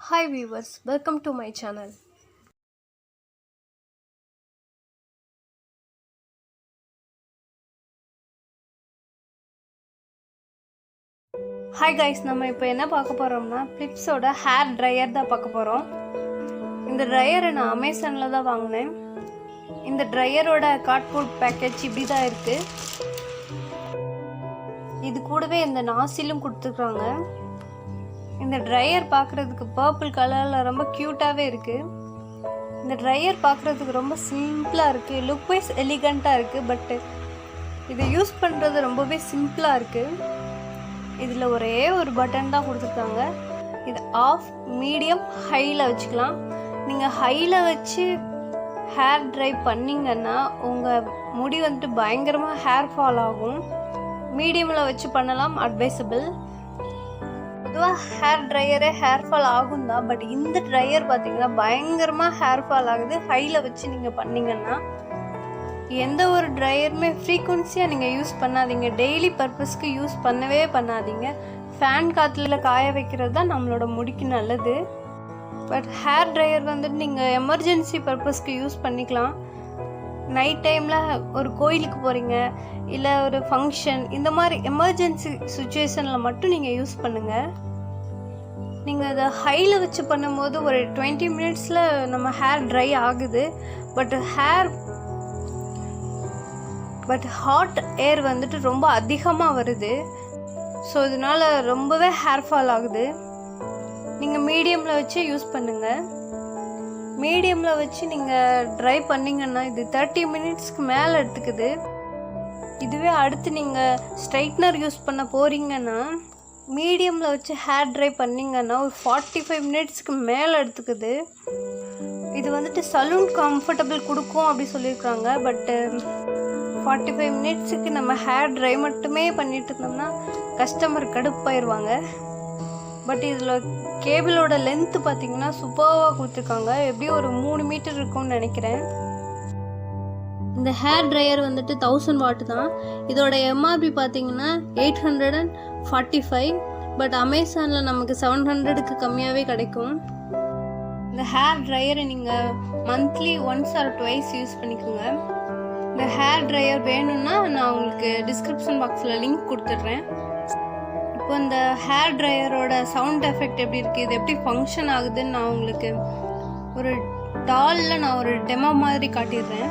Hi viewers, welcome to my channel. Hi guys, நம்ம இப்போ என்ன பார்க்க போறோம்னா பிளிப்ஸோட ஹேர் ட்ரையர் தான் பார்க்க போறோம். இந்த ட்ரையரை நான் அமேசான்ல தான் வாங்கினேன். இந்த ட்ரையரோட கார்ட்போர்ட் பேக்கேஜ் இப்படி தான் இருக்கு. இது கூடவே இந்த நாசிலும் கொடுத்துருக்காங்க. இந்த ட்ரையர் பார்க்குறதுக்கு பர்பிள் கலரில் ரொம்ப க்யூட்டாகவே இருக்குது. இந்த ட்ரையர் பார்க்குறதுக்கு ரொம்ப சிம்பிளாக இருக்குது, லுக் வைஸ் எலிகண்ட்டாக இருக்குது. பட்டு இதை யூஸ் பண்ணுறது ரொம்பவே சிம்பிளாக இருக்குது. இதில் ஒரே ஒரு பட்டன் தான் கொடுத்துருக்காங்க. இது ஆஃப், மீடியம், ஹையில் வச்சுக்கலாம். நீங்கள் ஹையில் வச்சு ஹேர் ட்ரை பண்ணிங்கன்னா உங்கள் முடி வந்துட்டு பயங்கரமாக ஹேர் ஃபால் ஆகும். மீடியமில் வச்சு பண்ணலாம், அட்வைசபிள். பொதுவாக ஹேர் ட்ரையரே ஹேர் ஃபால் ஆகும் தான், பட் இந்த ட்ரையர் பார்த்தீங்கன்னா பயங்கரமாக ஹேர் ஃபால் ஆகுது. ஹையில் வச்சு நீங்கள் பண்ணிங்கன்னா எந்த ஒரு ட்ரையருமே ஃப்ரீக்குவன்சியாக நீங்கள் யூஸ் பண்ணாதீங்க. டெய்லி பர்பஸ்க்கு யூஸ் பண்ணவே பண்ணாதீங்க. ஃபேன் காற்றுல காய வைக்கிறது தான் நம்மளோட முடிக்கு நல்லது. பட் ஹேர் ட்ரையர் வந்துட்டு நீங்கள் எமர்ஜென்சி பர்பஸ்க்கு யூஸ் பண்ணிக்கலாம். நைட் டைமில் ஒரு கோயிலுக்கு போகிறீங்க, இல்லை ஒரு ஃபங்க்ஷன், இந்த மாதிரி எமர்ஜென்சி சுச்சுவேஷனில் மட்டும் நீங்கள் யூஸ் பண்ணுங்கள். நீங்கள் அதை ஹையில் வச்சு பண்ணும்போது ஒரு 20 மினிட்ஸில் நம்ம ஹேர் ட்ரை ஆகுது. பட் ஹாட் ஏர் வந்துட்டு ரொம்ப அதிகமாக வருது. ஸோ இதனால் ரொம்பவே ஹேர் ஃபால் ஆகுது. நீங்கள் மீடியமில் வச்சு யூஸ் பண்ணுங்கள். மீடியமில் வச்சு நீங்கள் ட்ரை பண்ணிங்கன்னா இது 30 மினிட்ஸ்க்கு மேலே எடுத்துக்குது. இதுவே அடுத்து நீங்கள் ஸ்ட்ரைட்னர் யூஸ் பண்ண போகிறீங்கன்னா மீடியமில் வச்சு ஹேர் ட்ரை பண்ணிங்கன்னா ஒரு 45 மினிட்ஸ்க்கு மேலே எடுத்துக்குது. இது வந்துட்டு சலூன் கம்ஃபர்டபுள் கொடுக்கும் அப்படி சொல்லியிருக்காங்க. பட்டு 45 மினிட்ஸுக்கு நம்ம ஹேர் ட்ரை மட்டுமே பண்ணிட்டு இருந்தோம்னா கஸ்டமர் கடுப்பாயிருவாங்க. பட் இதில் கேபிளோட லென்த்து பார்த்திங்கன்னா சூப்பராக கொடுத்துருக்காங்க. எப்படியும் ஒரு 3 மீட்டர் இருக்கும்னு நினைக்கிறேன். இந்த ஹேர் ட்ரையர் வந்துட்டு 1000 வாட் தான். இதோட எம்ஆர்பி பார்த்திங்கன்னா 845. பட் அமேசானில் நமக்கு 700க்கு கம்மியாகவே கிடைக்கும். இந்த ஹேர் ட்ரையரை நீங்கள் monthly once R twice use பண்ணிக்கோங்க. இந்த ஹேர் ட்ரையர் வேணும்னா நான் உங்களுக்கு டிஸ்கிரிப்ஷன் பாக்ஸில் லிங்க் கொடுத்துட்றேன். இப்போ இந்த ஹேர் ட்ரையரோட சவுண்ட் எஃபெக்ட் எப்படி இருக்குது, இது எப்படி ஃபங்க்ஷன் ஆகுதுன்னு நான் உங்களுக்கு ஒரு டாலில் நான் ஒரு டெமோ மாதிரி காட்டிடுறேன்.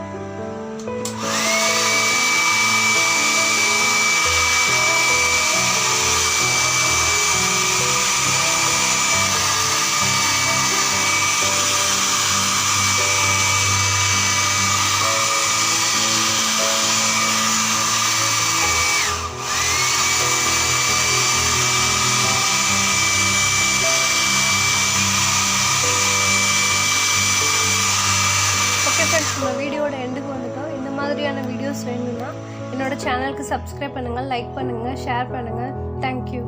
நம்ம வீடியோட எண்டுக்கு வந்துட்டோம். இந்த மாதிரியான வீடியோஸ் வேணும்னா என்னோட சேனலுக்கு சப்ஸ்கிரைப் பண்ணுங்கள், லைக் பண்ணுங்கள், ஷேர் பண்ணுங்கள். தேங்க்யூ.